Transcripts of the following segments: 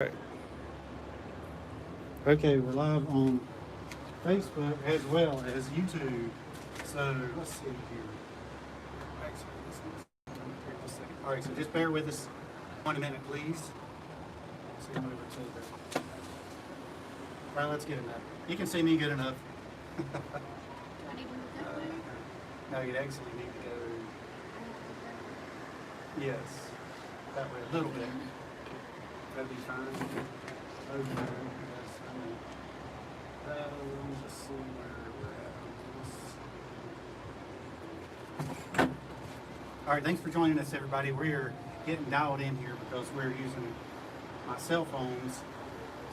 Right. Okay, we're live on Facebook as well as YouTube. So let's see here. Actually, here just a second. All right, so just bear with us 1 minute, please. See them over to the. Well, let's get enough. You can see me good enough. Do I need to move that way? No, you'd actually need to go. Yes, that way a little bit. That'd be fine. Over there, yes, I mean, let's see where we're at. All right, thanks for joining us, everybody. We're getting dialed in here because we're using my cell phones,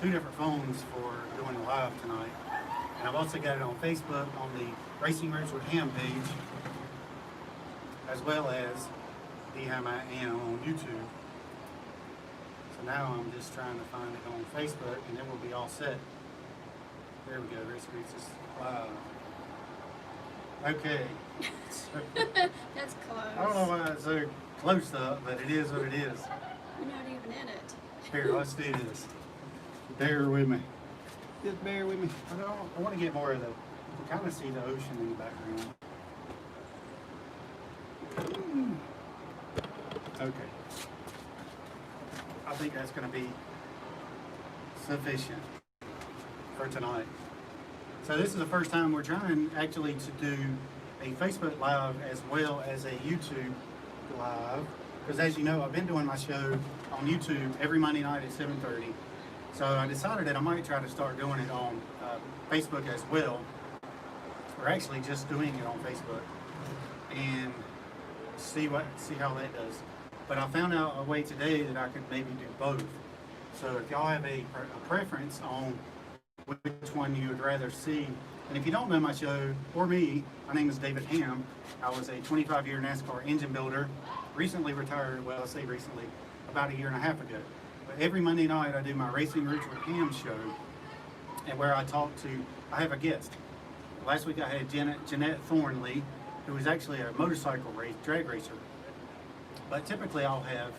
two different phones for doing live tonight. And I've also got it on Facebook on the Racing Routes with Hamm page, as well as DHammiam on YouTube. So now I'm just trying to find it on Facebook, and then we'll be all set. There we go. Racing Routes is live. Okay. That's close. I don't know why it's so close up, but it is what it is. You're not even in it. Here, let's do this. Bear with me. Just bear with me. I want to get more of the. You can kind of see the ocean in the background. Okay. I think that's going to be sufficient for tonight. So this is the first time we're trying actually to do a Facebook Live as well as a YouTube Live. Because as you know, I've been doing my show on YouTube every Monday night at 7:30. So I decided that I might try to start doing it on Facebook as well. Or actually just doing it on Facebook and see how that does. But I found out a way today that I could maybe do both. So if y'all have a preference on which one you would rather see, and if you don't know my show or me, my name is David Hamm. I was a 25-year NASCAR engine builder, recently retired, well, I say recently, about a year and a half ago. But every Monday night I do my Racing Routes with Hamm show, and where I have a guest. Last week I had Jeanette Thornley, who is actually a motorcycle drag racer. But typically I'll have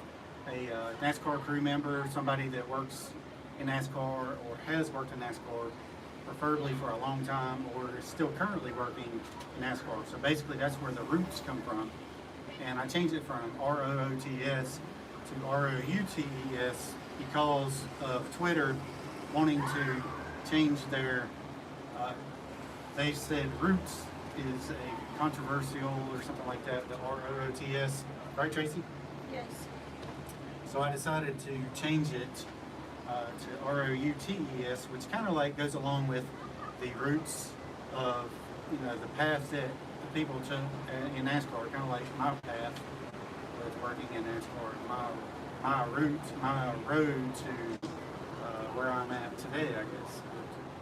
a NASCAR crew member, somebody that works in NASCAR or has worked in NASCAR, preferably for a long time, or is still currently working in NASCAR. So basically that's where the roots come from. And I changed it from ROOTS to ROUTES because of Twitter wanting to change their, they said roots is a controversial or something like that, the ROOTS. Right, Tracy? Yes. So I decided to change it to ROUTES, which kind of like goes along with the roots of, the path that the people took in NASCAR, kind of like my path with working in NASCAR, my roots, my road to where I'm at today, I guess,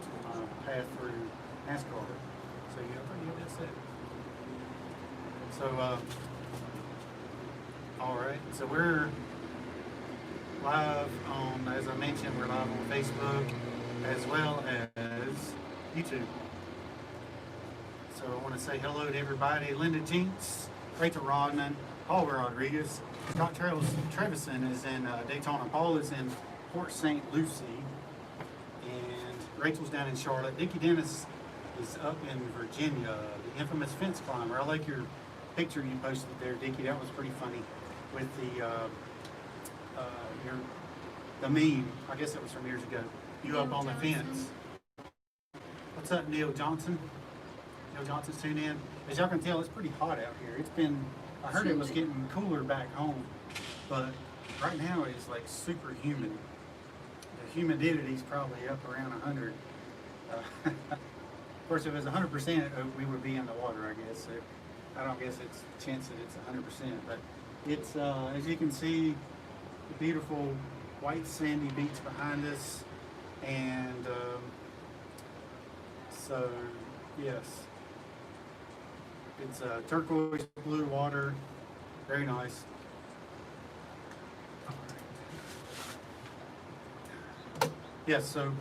to my path through NASCAR. So that's it. So, all right, so we're live on, as I mentioned, we're live on Facebook as well as YouTube. So I want to say hello to everybody. Linda Jinks, Rachel Rodman, Paul Rodriguez, Scott Trevison is in Daytona. Paul is in Port St. Lucie, and Rachel's down in Charlotte. Dickie Dennis is up in Virginia, the infamous fence climber. I like your picture you posted there, Dickie. That was pretty funny with the meme. I guess it was from years ago. You Neil up on Johnson. the fence. What's up, Neil Johnson? Neil Johnson's tuned in. As y'all can tell, it's pretty hot out here. It's been, I heard it was getting cooler back home, but right now it's like super humid. The humidity's probably up around 100. Of course, if it was 100%, we would be in the water, I guess. So I don't guess it's a chance that it's 100%, but it's, as you can see, the beautiful white sandy beach behind us, and so yes, it's turquoise blue water, very nice. Yes, so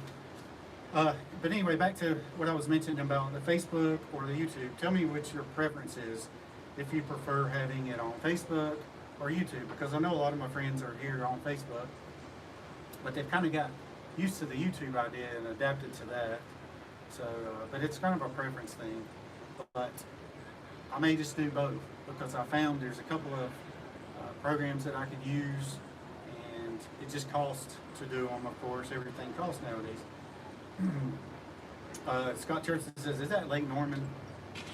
but anyway, back to what I was mentioning about the Facebook or the YouTube. Tell me what your preference is, if you prefer having it on Facebook or YouTube, because I know a lot of my friends are here on Facebook but they've kind of got used to the YouTube idea and adapted to that. So, but it's kind of a preference thing. But I may just do both because I found there's a couple of programs that I could use, and it just costs to do them. Of course, everything costs nowadays. Scott Church says, "Is that Lake Norman?"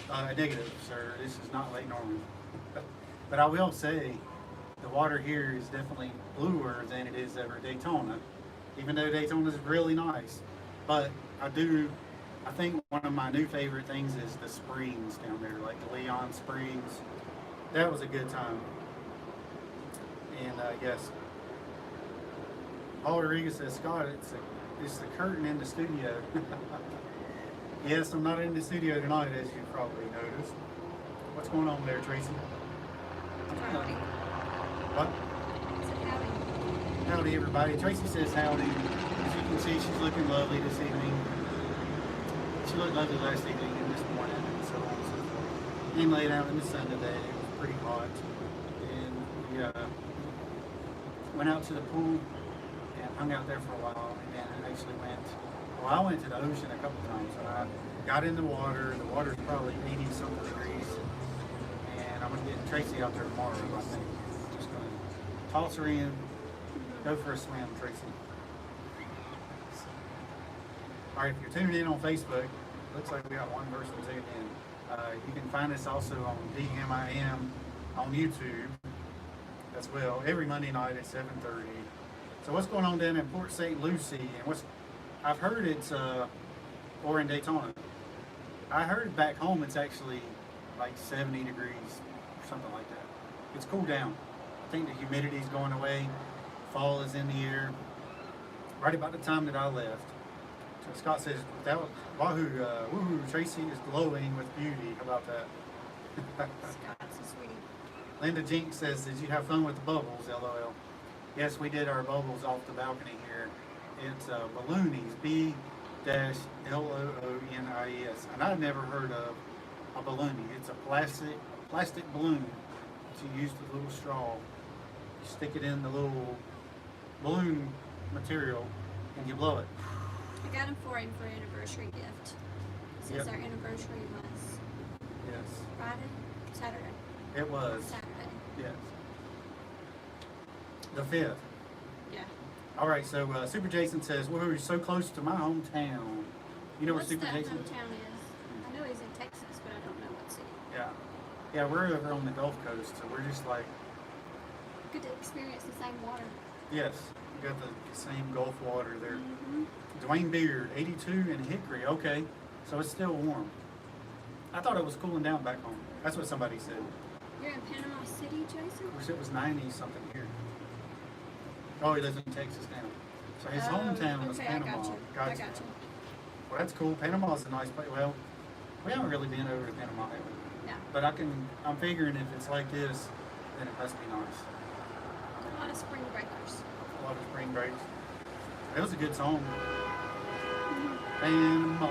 Negative, sir. This is not Lake Norman. But I will say, the water here is definitely bluer than it is over Daytona, even though Daytona is really nice. But I think one of my new favorite things is the springs down there, like the Leon Springs. That was a good time. And yes, Paul Rodriguez says, Scott, it's the curtain in the studio. Yes, I'm not in the studio tonight, as you probably noticed. What's going on there, Tracy? Howdy. What? Said howdy. Howdy, everybody. Tracy says howdy. As you can see, she's looking lovely this evening. She looked lovely last evening and this morning, and so on and so forth. Came laid out in the sun today. It was pretty hot. And we went out to the pool and hung out there for a while, and then actually I went to the ocean a couple times. I got in the water. The water's probably 80-something degrees. And I'm going to get Tracy out there tomorrow, I think. Just going to toss her in, go for a swim, Tracy. All right, if you're tuning in on Facebook, looks like we got one person tuning in. You can find us also on DHammiam on YouTube as well, every Monday night at 7:30. So what's going on down in Port St. Lucie, and I've heard it's, or in Daytona. I heard back home it's actually like 70 degrees, or something like that. It's cooled down. I think the humidity's going away. Fall is in the air. Right about the time that I left. So Scott says, woohoo, Tracy is glowing with beauty. How about that? Scott's a sweetie. Linda Jinx says, did you have fun with the bubbles, LOL? Yes, we did our bubbles off the balcony here. It's Balloonies, B-L-O-O-N-I-E-S. And I've never heard of a balloonie. It's a plastic balloon that you use the little straw. You stick it in the little balloon material and you blow it. I got him for him for an anniversary gift. Since Yep. our anniversary was Yes, Friday? Saturday. it was. Saturday. Yes. The 5th. Yeah. All right, so Super Jason says, well, we're so close to my hometown. You know where What's Super that Jason is? hometown is? I know he's in Texas, but I don't know what city. Yeah. Yeah, we're over on the Gulf Coast, so we're just like, Good to experience the same water. yes, we got the same Gulf water there. Mm-hmm. Dwayne Beard, 82 in Hickory. Okay, so it's still warm. I thought it was cooling down back home. That's what somebody said. You're in Panama City, Jason? Of course, it was 90 something here. Oh, he lives in Texas now. So his hometown was okay, Panama. I got you. Well, that's cool. Panama's a nice place. Well, we haven't really been over to Panama, have we? No. But I'm figuring if it's like this, then it must be nice. A lot of spring breakers. A lot of spring breaks. It was a good song. Mm-hmm. Panama.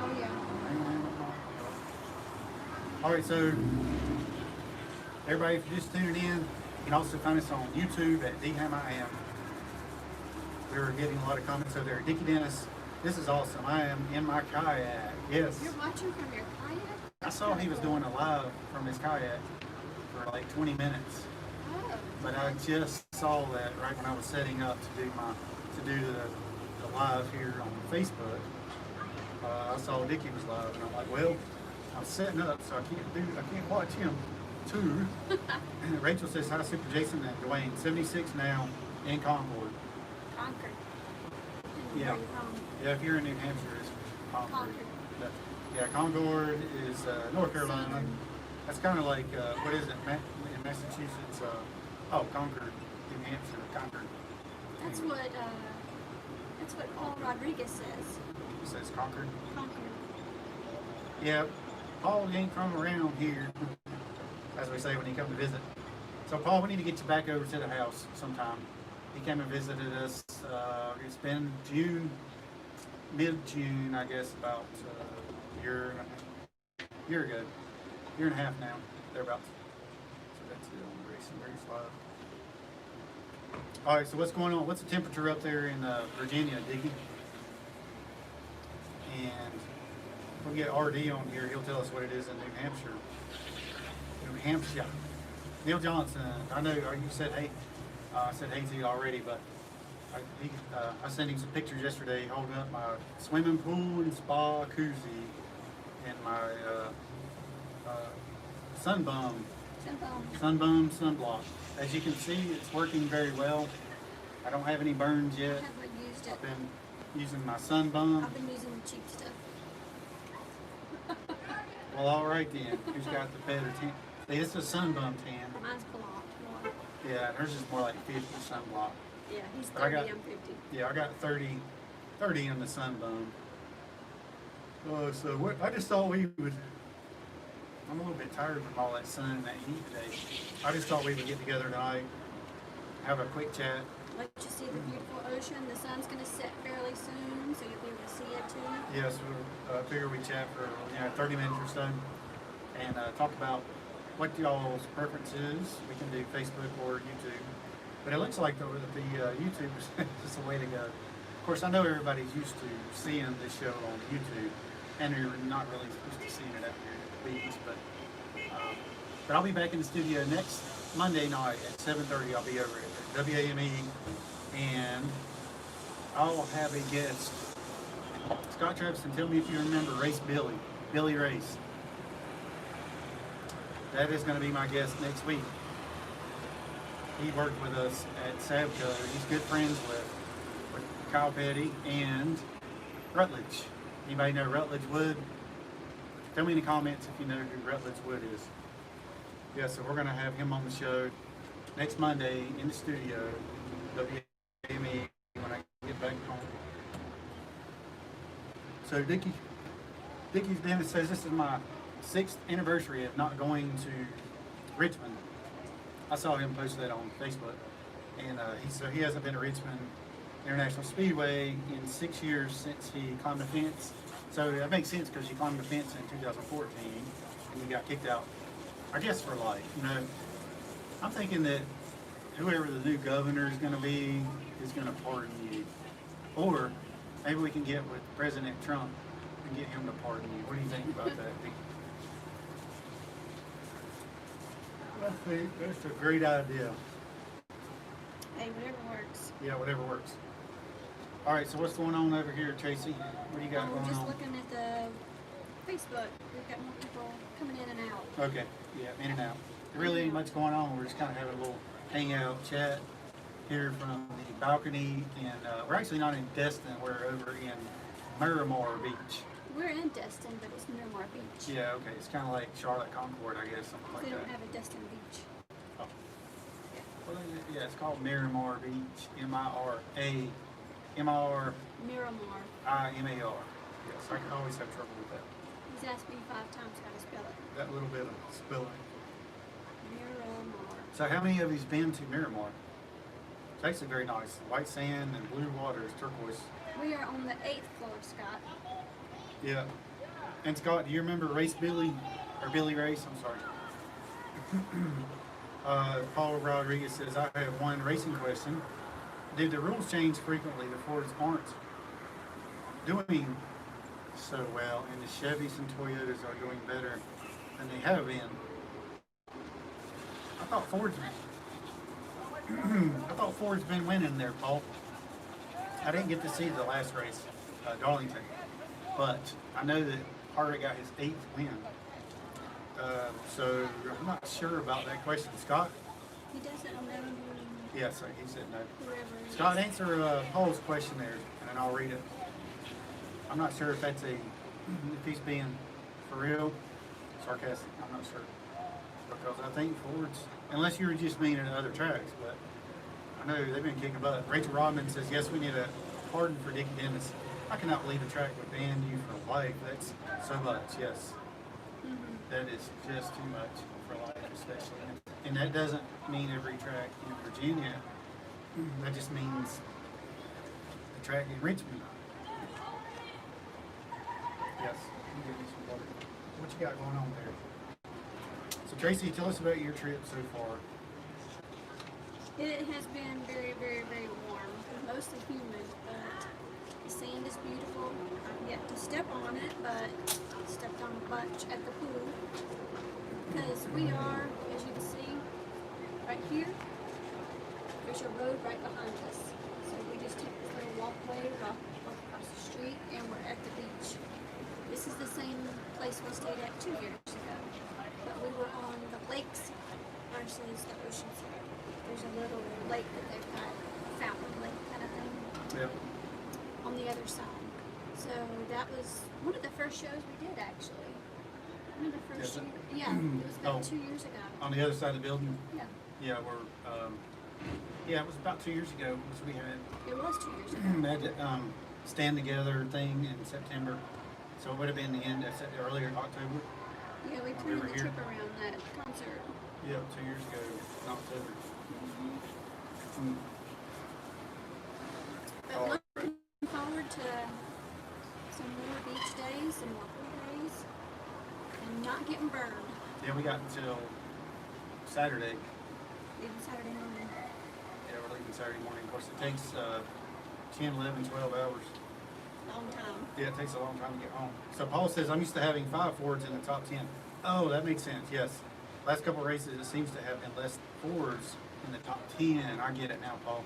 Oh, yeah. All right, so everybody, if you're just tuning in, you can also find us on YouTube at DHammiam. We're getting a lot of comments over there. Dickie Dennis, this is awesome. I am in my kayak. Yes. You're watching from your kayak? I saw he was doing a live from his kayak for like 20 minutes. Oh. But I just saw that right when I was setting up to do the live here on Facebook. I saw Dickie was live, and I'm like, well, I'm setting up, so I can't watch him too. And Rachel says, hi, Super Jason and Dwayne, 76 now in Concord. Concord. Yeah. Yeah, if you're in New Hampshire, it's Concord. Concord. Yeah, Concord is North Carolina. That's kind of like, what is it, in Massachusetts? Concord, New Hampshire, Concord. That's what Paul Rodriguez says. It says Concord. Concord. Yeah, Paul ain't from around here, as we say when he come to visit. So Paul, we need to get you back over to the house sometime. He came and visited us. It's been mid-June, I guess, about a year ago, year and a half now, thereabouts. So that's it on Racing Race Live. All right, so what's going on? What's the temperature up there in Virginia, Dickie? And we'll get RD on here. He'll tell us what it is in New Hampshire. New Hampshire. Neil Johnson. I know you said hey. I said hey to you already, but I sent him some pictures yesterday holding up my swimming pool and spa koozie and my sunbum sunblock. As you can see, it's working very well. I don't have any burns yet. I haven't used it. I've been using my sunbum. I've been using the cheap stuff. Well, all right then. Who's got the better tan? See, it's a sunbum tan. Mine's more. Yeah, hers is more like 50 sunblock. Yeah, he's But 30, I'm 50. Yeah, I got 30 in the sunbum. So what? I just thought we would. I'm a little bit tired from all that sun and that heat today. I just thought we would get together tonight, have a quick chat. Let you see the beautiful ocean. The sun's going to set fairly soon, so you'll be able to see it too. Yes, we figure we chat for 30 minutes or so, and talk about what y'all's preference is. We can do Facebook or YouTube, but it looks like the YouTube is just the way to go. Of course, I know everybody's used to seeing this show on YouTube, and you're not really supposed to see it out here at the beach, but I'll be back in the studio next Monday night at 7:30. I'll be over at DHammiam, and I'll have a guest. Scott Trevison, tell me if you remember Race Billy Race. That is going to be my guest next week. He worked with us at Savco. He's good friends with Kyle Petty and Rutledge. Anybody know Rutledge Wood? Tell me in the comments if you know who Rutledge Wood is. Yeah, so we're going to have him on the show next Monday in the studio, WAME, when I get back home. So Dickie's Dennis says this is my 6th anniversary of not going to Richmond. I saw him post that on Facebook, and he hasn't been to Richmond International Speedway in 6 years since he climbed the fence. So that makes sense because he climbed the fence in 2014 and he got kicked out, I guess, for life. I'm thinking that whoever the new governor is going to be is going to pardon you, or maybe we can get with President Trump and get him to pardon you. What do you think about that, Vicky? I think that's a great idea. Hey, whatever works. Yeah, whatever works. All right, so what's going on over here, Tracy? What do you got going We're just on? looking at the Facebook. We've got more people coming in and out. Okay, yeah, in and out. There really ain't much going on. We're just kind of having a little hangout chat here from the balcony, and we're actually not in Destin. We're over in Miramar Beach. We're in Destin, but it's Miramar Beach. Yeah, okay. It's kind of like Charlotte Concord, I guess, something like They that. don't have a Destin Beach. Oh. Well, yeah, it's called Miramar Beach. M-I-R-A. M-I-R. Miramar. I-M-A-R. Yes, I can always have trouble with that. He's asked me 5 times how to spell it. That little bit of spelling. Miramar. So how many of you's been to Miramar? It's actually very nice. White sand and blue water is turquoise. We are on the 8th floor, Scott. Yeah. And Scott, do you remember Race Billy? Or Billy Race? I'm sorry. Paul Rodriguez says, I have one racing question. Did the rules change frequently? The Fords aren't doing so well, and the Chevys and Toyotas are doing better than they have been. I thought Ford's been winning there, Paul. I didn't get to see the last race, Darlington, but I know that Harvick got his 8th win. So I'm not sure about that question, Scott. He doesn't know Yes, he said no. whoever it is. Scott, answer Paul's question there, and then I'll read it. I'm not sure if that's if he's being for real, sarcastic. I'm not sure, because I think Ford's, unless you were just meaning other tracks, but I know they've been kicking butt. Rachel Rodman says, yes, we need a pardon for Dickie Dennis. I cannot believe a track would ban you for life. That's so much, yes. That is just too much for life, especially. And that doesn't mean every track in Virginia. That just means the track in Richmond. Yes. Let me give you some water. What you got going on there? So Tracy, tell us about your trip so far. It has been very, very, very warm, mostly humid, but the sand is beautiful. I've yet to step on it, but I stepped on a bunch at the pool because we are, as you can see, right here. There's a road right behind us, so we just took this little walkway, walk across the street, and we're at the beach. This is the same place we stayed at 2 years ago, but we were on the lakes versus the ocean side. There's a little lake that they've got, a fountain lake kind of thing, Yep. on the other side. So that was one of the first shows we did, actually. One of the first Is it? year, yeah, it was about Oh. 2 years ago. On the other side of the building. Yeah, Yeah, yeah, it was about 2 years ago. Was we had it was 2 years ago. that stand together thing in September. So it would have been the end of earlier in October. Yeah, we We planned were the here. trip around that concert. Yeah, 2 years ago in October. Mm. But Oh. looking forward to some more beach days, some more pool days, and not getting burned. Yeah, we got until Saturday. Even Saturday morning. Yeah, we're leaving Saturday morning. Of course, it takes 10, 11, 12 hours. Long time. Yeah, it takes a long time to get home. So Paul says, I'm used to having 5 Fords in the top 10. Oh, that makes sense, yes. Last couple races, it seems to have been less Fords in the top 10. I get it now, Paul.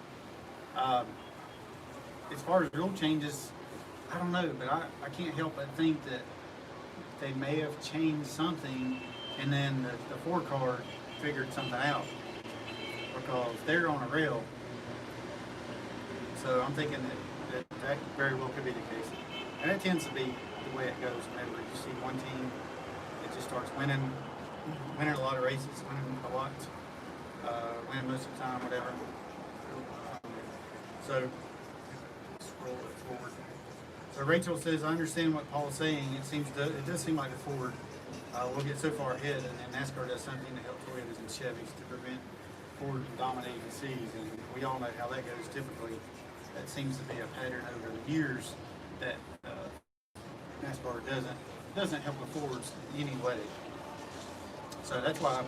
As far as rule changes, I don't know, but I can't help but think that they may have changed something and then the 4 car figured something out because they're on a rail. So I'm thinking that very well could be the case. And that tends to be the way it goes whenever you see one team that just starts winning a lot of races, winning a lot, winning most of the time, whatever. So let's roll it forward. So Rachel says, I understand what Paul's saying. It does seem like the Ford will get so far ahead, and then NASCAR does something to help Toyotas and Chevys to prevent Ford from dominating the seas, and we all know how that goes typically. That seems to be a pattern over the years that NASCAR doesn't help the Fords in any way. So that's why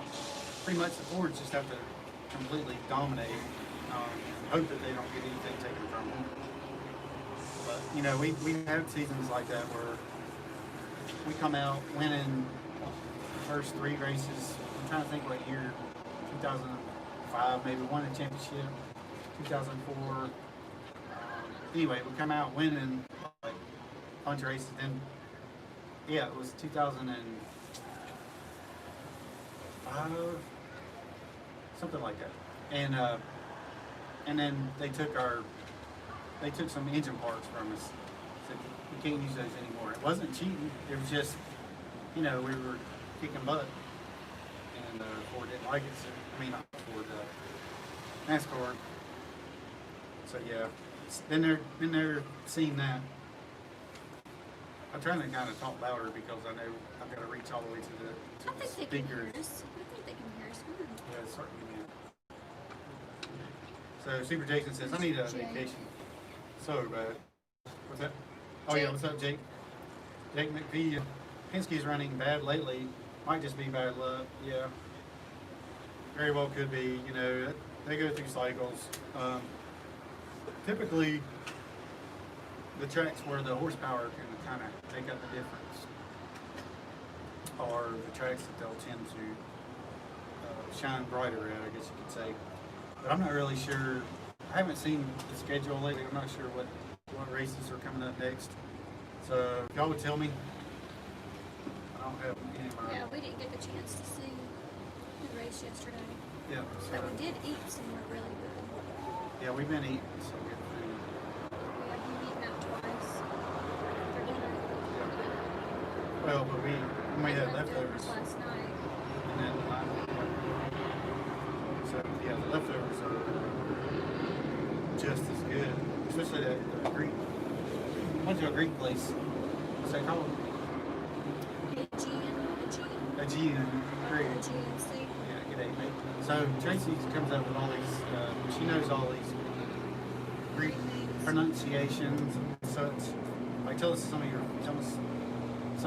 pretty much the Fords just have to completely dominate, hope that they don't get anything taken from them. But you know, we have seasons like that where we come out winning the first 3 races. I'm trying to think what year, 2005 maybe, won a championship, 2004. Anyway, we come out winning like a bunch of races. Then, yeah, it was 2005, something like that. And then they took some engine parts from us. So we can't use those anymore. It wasn't cheating. It was just, you know, we were kicking butt, and Ford didn't like it. So, I mean, not Ford, NASCAR. So yeah. Been there, seen that. I'm trying to kind of talk louder because I know I've got to reach all the way to the I think they can hear speakers. us. I think they can hear us fine. Yeah, certainly. So Super Jason says, I need a Jake. vacation. So bad. What's that? Oh yeah, Jake. what's up, Jake? Jake McPhee. Penske's running bad lately. Might just be bad luck. Yeah. Very well could be. You know, they go through cycles. Typically, the tracks where the horsepower can kind of make up the difference are the tracks that they'll tend to shine brighter at, I guess you could say. But I'm not really sure. I haven't seen the schedule lately. I'm not sure what races are coming up next. So if y'all would tell me. I don't have any of my... Yeah, we didn't get the chance to see the race yesterday. Yeah. But we did eat somewhere really good. Yeah, we've been eating some good food. We have been eating out twice for dinner. Well, but when we had leftovers, last night. and then so yeah, the leftovers are just as good, especially the Greek. Went to a Greek place. What's that called? Aegean Greek. Aegean Sea. Yeah, good day, mate. So Tracy comes up with all these. She knows all these Greek pronunciations and such. Like, tell us some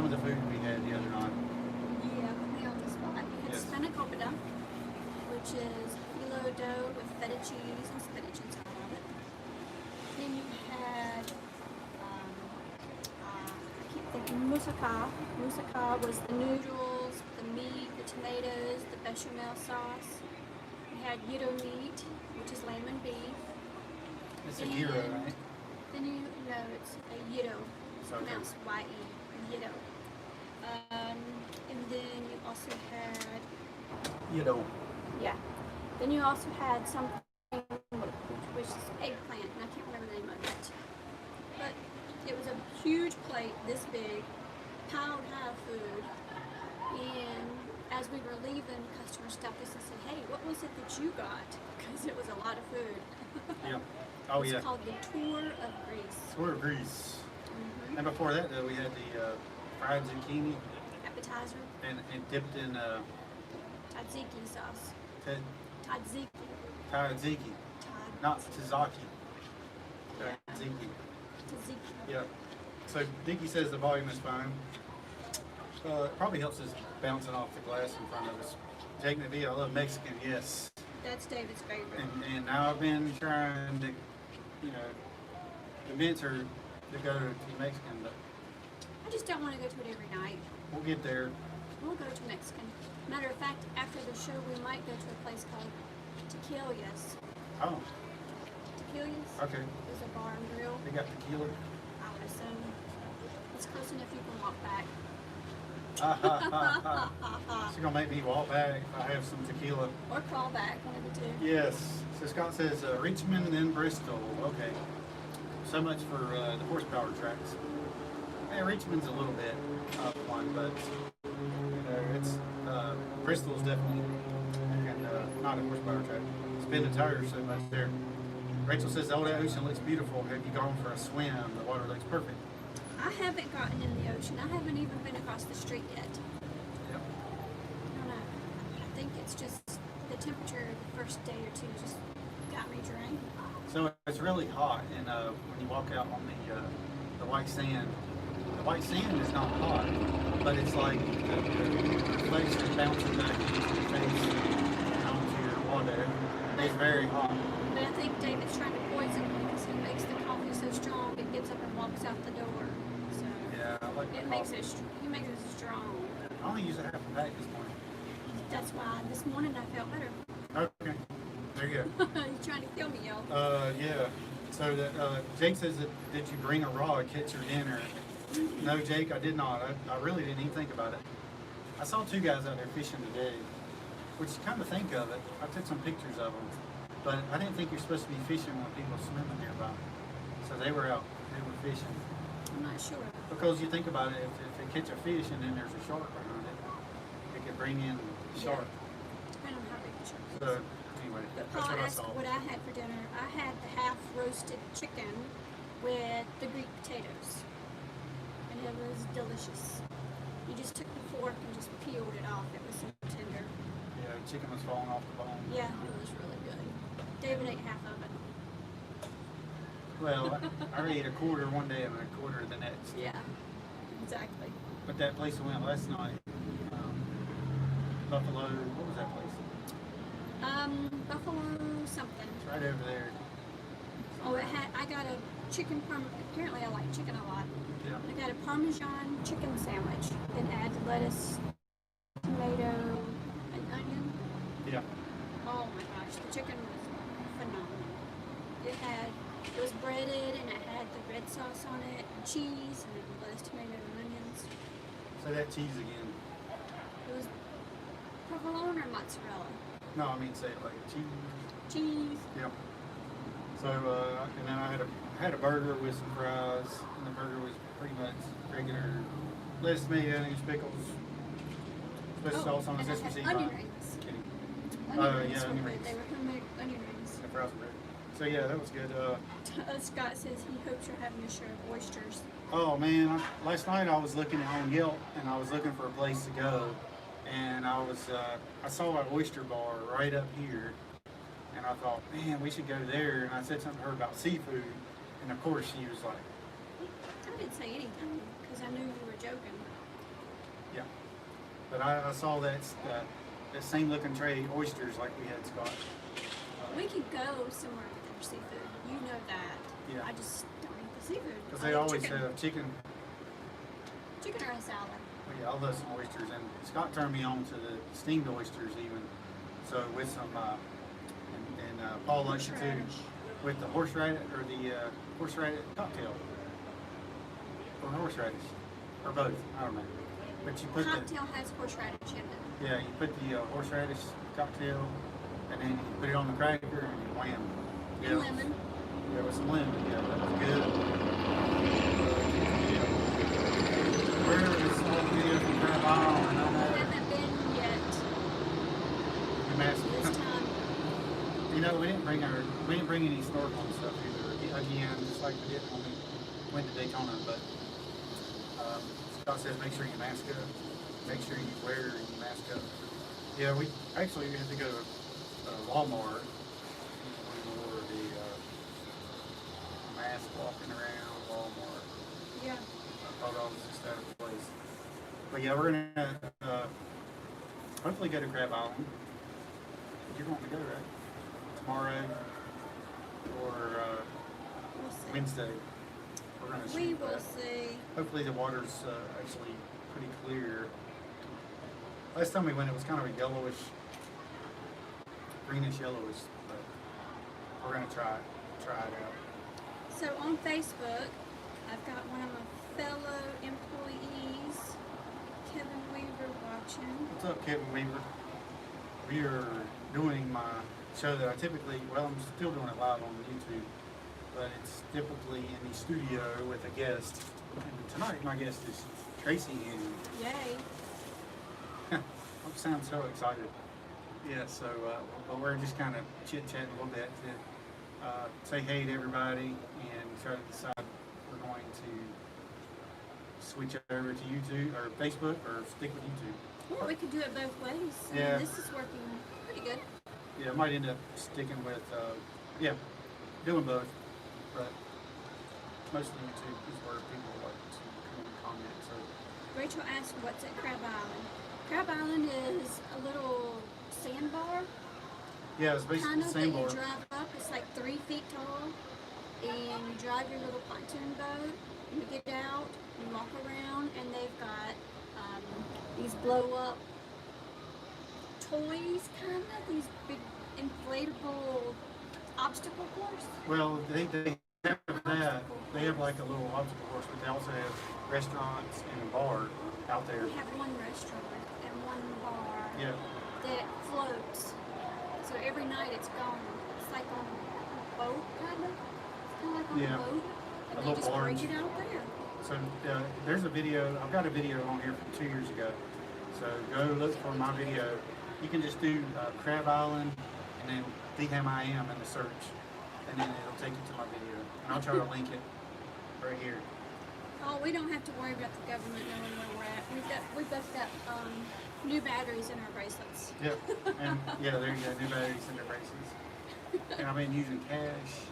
of the food we had the other night. Yeah, put me on the spot. It's Yes. spanakopita, which is filet buffalo dough with feta cheese and spinach inside of it. Then you had, I keep thinking moussaka. Moussaka was the noodles, the meat, the tomatoes, the bechamel sauce. You had gyro meat, which is lamb and beef. It's a gyro, right? Then you know it's a gyro. It's Okay. pronounced Y-E, gyro. And then you also had, yeah. Then you also had something which is eggplant, and I can't remember the name of it. But it was a huge plate, this big, piled high of food. And as we were leaving, customers stopped us and said, "Hey, what was it that you got?" Because it was a lot of food. Yeah. Oh, It's yeah. called the Tour of Greece. Tour of Greece. Mm-hmm. And before that, though, we had the fried zucchini Appetizer, and dipped in tzatziki sauce. tzatziki. Tzatziki. Not tzatziki. Tzatziki. Tzatziki. Yeah. So Dickie says the volume is fine. It probably helps us bouncing off the glass in front of us. Jake McVie, I love Mexican, yes. That's David's favorite. And now I've been trying to, convince her to go to Mexican, but I just don't want to go to it every night. we'll get there. We'll go to Mexican. Matter of fact, after the show, we might go to a place called Tequila's. Oh, Tequila's okay. is a bar and grill. They got tequila. I would assume it's close enough you can walk back. She's gonna make me walk back if I have some tequila. Or crawl back, one of the two. Yes. So Scott says Richmond and then Bristol. Okay. So much for the horsepower tracks. Yeah, Richmond's a little bit up one, but it's Bristol's definitely and not a horsepower track. Spin the tires so much there. Rachel says, "Oh, that ocean looks beautiful. Have you gone for a swim? The water looks perfect." I haven't gotten in the ocean. I haven't even been across the street yet. Yep. I don't know. I think it's just the temperature the first day or two just got me drained. So it's really hot, and when you walk out on the white sand is not hot, but it's like the reflection bouncing back into your face and onto your water. It's very hot. But I think David's trying to poison me because he makes the coffee so strong it gets up and walks out the door. So Yeah, I like it the makes coffee. it he makes it strong. I only use a half a pack this morning. That's why this morning I felt better. Okay, there you go. He's trying to kill me, y'all. Yeah. So that Jake says that did you bring a rod, catch your dinner? No, Jake, I did not. I really didn't even think about it. I saw two guys out there fishing today, which you kind of think of it. I took some pictures of them, but I didn't think you're supposed to be fishing when people are swimming nearby. So they were out. They were fishing. I'm not sure. Because you think about it, if they catch a fish and then there's a shark behind it, it could bring in the shark. Depending on how big the shark is. So anyway, But that's Paul what I asked saw. what I had for dinner. I had the half roasted chicken with the Greek potatoes. And it was delicious. You just took the fork and just peeled it off. It was so tender. Yeah, chicken was falling off the bone. Yeah, it was really good. David ate half of it. Well, I already ate a quarter one day and a quarter the next. Yeah, exactly. But that place we went last night, Buffalo, what was that place? Buffalo something. It's right over there. Oh, I got a chicken apparently I like chicken a lot. Yeah. I got a Parmesan chicken sandwich. Then add lettuce, tomato, and onion. Yeah. Oh my gosh, the chicken was phenomenal. It was breaded and it had the red sauce on it, and cheese, and lettuce, tomato, and onions. So that cheese again. It was provolone or mozzarella. No, I mean say it like cheese. Cheese. Yeah. So and then I had a burger with some fries, and the burger was pretty much regular lettuce, tomato, onions, pickles, special sauce on it, and I sesame had seed. onion pie. rings. Kidding. Onion rings yeah, were onion good. rings. They were homemade onion rings. And frozen bread. So yeah, that was good. Scott says he hopes you're having a share of oysters. Oh man, last night I was looking on Yelp and I was looking for a place to go, and I saw an oyster bar right up here, and I thought, man, we should go there. And I said something to her about seafood, and of course she was like, I didn't say anything because I knew you were joking. yeah. But I saw that same looking tray oysters like we had, Scott. We could go somewhere with their seafood. You know that. Yeah. I just don't eat the seafood. Because I they eat always chicken. have chicken. Chicken or a salad. Well, yeah, I'll love some oysters, and Scott turned me on to the steamed oysters even. So with some, Paul likes it too, Horseradish. with the horseradish or the horseradish cocktail, or horseradish, or both. I don't know. But you put Cocktail has horseradish in it. yeah, you put the horseradish cocktail, and then you put it on the cracker, and you wham. And lemon. Yeah, with some lemon. Yeah, that was good. Yeah. Where is all the video from Crab Island and all I that? haven't been yet The massive. this time. You know, we didn't bring any snorkeling stuff either. Again, just like we did when we went to Daytona. But Scott says make sure you mask up. Make sure you wear your mask up. Yeah, we actually had to go to Walmart. We wore the mask walking around Walmart. Yeah. I thought I was just out of place. But yeah, we're gonna hopefully go to Crab Island. You're going to go, right? Tomorrow or We'll see. Wednesday. We're gonna We shoot will that. see. Hopefully the water's actually pretty clear. Last time we went, it was kind of a yellowish, greenish yellowish, but we're gonna try it out. So on Facebook, I've got one of my fellow employees, Kevin Weaver, watching. What's up, Kevin Weaver? We are doing my show that I typically, well, I'm still doing it live on YouTube, but it's typically in the studio with a guest. And tonight, my guest is Tracy Hamm. Yay. I sound so excited. Yeah, so, but we're just kind of chit-chatting a little bit to say hey to everybody and try to decide if we're going to switch over to YouTube or Facebook or stick with YouTube. Well, we could do it both ways. I Yeah. mean, this is working pretty good. Yeah, I might end up sticking with, doing both, but mostly YouTube is where people like to come and comment, so. Rachel asked what's at Crab Island. Crab Island is a little sandbar, Yeah, it's basically kind the of, same that you board. drive up. It's like 3 feet tall, and you drive your little pontoon boat. You get out, you walk around, and they've got these blow-up toys, kind of these big inflatable obstacle course. Well, they have that, they have like a little obstacle course, but they also have restaurants and a bar out there. We have one restaurant and one bar Yeah, that floats. So every night it's gone. It's like on a boat, kind of. It's kind of like on Yeah. a boat. A And little they just bring barge. it out there. so there's a video, I've got a video on here from 2 years ago. So go look for my video. You can just do Crab Island and then DHammiam in the search, and then it'll take you to my video. And I'll try to link it right here. Oh, we don't have to worry about the government knowing where we're at. We've both got new batteries in our bracelets. Yep, and yeah, there you go, new batteries in their braces. And I've been using cash.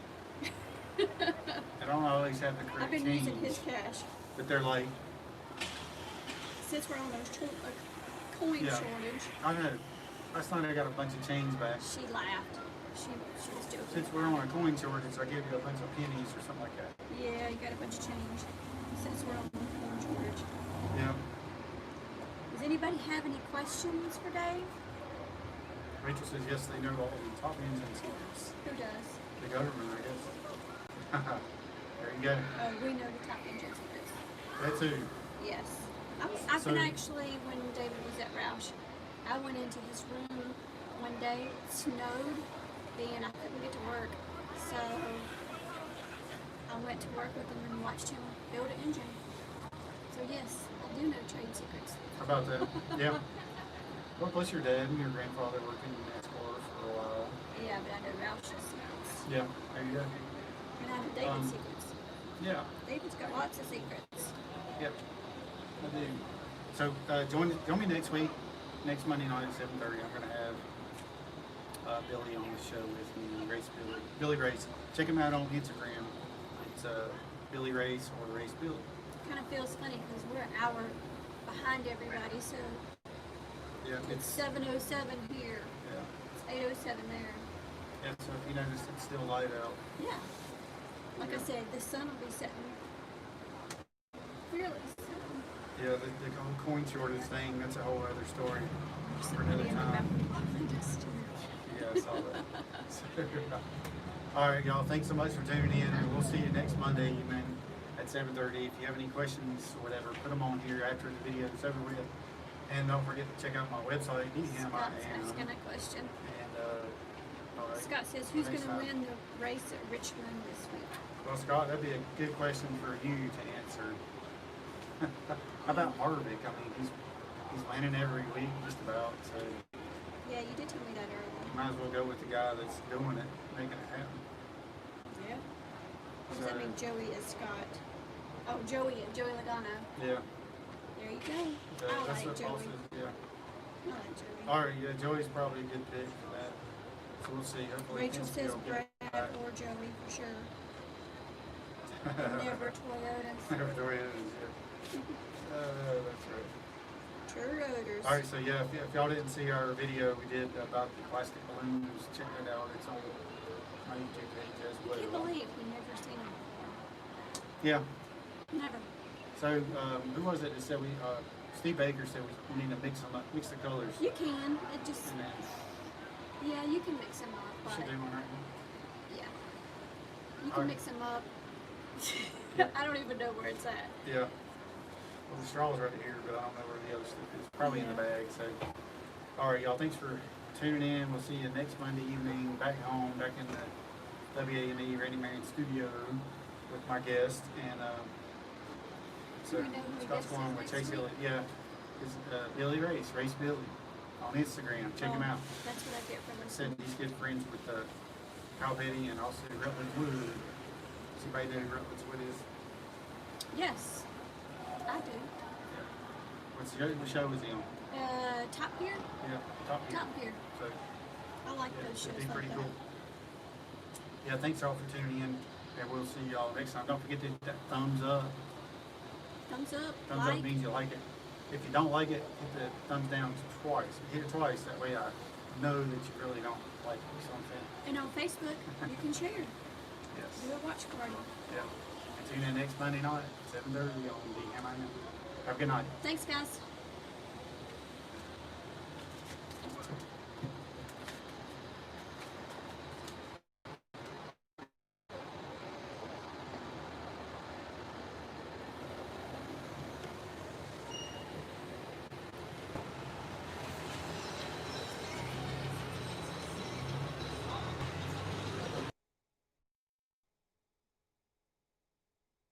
I don't always have the I've correct been change, using his cash. but they're like, Since we're on those coin Yeah. shortage, I know. Last night I got a bunch of change back. she laughed. She was joking. Since we're on a coin shortage, I give you a bunch of pennies or something like that. Yeah, you got a bunch of change. Since we're on coin shortage. Yeah. Does anybody have any questions for Dave? Rachel says yes, they know all the top ends and secrets. Who does? The government, I guess. There you go. Oh, we know the top engine secrets. That too. Yes. I've So- been actually, when David was at Roush, I went into his room one day, it snowed, and I couldn't get to work. So I went to work with him and watched him build an engine. So yes, I do know trade secrets. How about that? Yeah. Well, plus your dad and your grandfather worked in NASCAR for a while. Yeah, but I know Roush's secrets. Yeah. There you go. And I know David's secrets. Yeah. David's got lots of secrets. Yep. I do. So join me next week, next Monday night at 7:30. I'm going to have Billy on the show with me, Billy Race. Check him out on Instagram. It's Billy Race or Race Billy. Kind of feels funny because we're an hour behind everybody, so Yeah, it's 7:07 here. yeah. It's 8:07 there. Yeah, so if you notice it's still light out. Yeah. Like I said, the sun will be setting fairly soon. Yeah, the whole coin shortage thing, that's a whole other story for another Somebody in the time. back. Just, Yeah, I saw that. All right, y'all. Thanks so much for tuning in, and we'll see you next Monday evening at 7:30. If you have any questions or whatever, put them on here after the video is over with. And don't forget to check out my website, Scott's DHammiam. asking a question. And all right. Scott says, who's going to Thanks, win the race at Richmond this week? Well, Scott, that'd be a good question for you to answer. How about Harvick? I mean, he's winning every week, just about. So Yeah, you did tell me that you earlier. might as well go with the guy that's doing it, making it happen. Yeah. What does So- that mean? Joey is Scott. Oh, Joey Logano. Yeah. There you go. That's I like what Paul Joey. says. Yeah. I like Joey. All right. Yeah, Joey's probably a good pick for that. So we'll see. Hopefully, Rachel Penske says will get it Brad back. or Joey for sure. Never Toyotas. Never Toyotas, yeah. That's right. Toyotas. All right, so yeah, if y'all didn't see our video we did about the plastic balloons, check that out. It's on my YouTube page as I can't well. believe we've never seen him before. Yeah. Never. So who was it that said Steve Baker said we need to mix them up, mix the colors. You can. It just, And then yeah, you can mix them up, we but should do one right now. yeah. You can Alright. mix them up. Yeah. I don't even know where it's at. Yeah. Well, the straw's right here, but I don't know where the other stuff is. Probably in the bag. So, all right, y'all. Thanks for tuning in. We'll see you next Monday evening back home, back in the WAME Randy Marion studio with my guest. And so Do we know who the Scott's guest going is with next Chase week? Elliott. Yeah, it's Billy Race Billy on Instagram. Check him Oh, out. That's what I get from I listening. said he's good friends with Kyle Petty and also Rutledge Wood. Does anybody know who Rutledge Wood is? Yes, I do. What show was he on? Top Gear? Yeah, Top Gear. Top Gear. So, I like yeah, those it'd shows be like pretty that. cool. Yeah, thanks all for tuning in, and we'll see y'all next time. Don't forget to hit that thumbs up. Thumbs up, Thumbs like. up means you like it. If you don't like it, hit the thumbs down twice. Hit it twice, that way I know that you really don't like it. So I'm saying, And on Facebook, you can share. yes. Do a watch party. Yeah. And tune in next Monday night, 7:30 on DHammiam. Have a good night. Thanks, guys.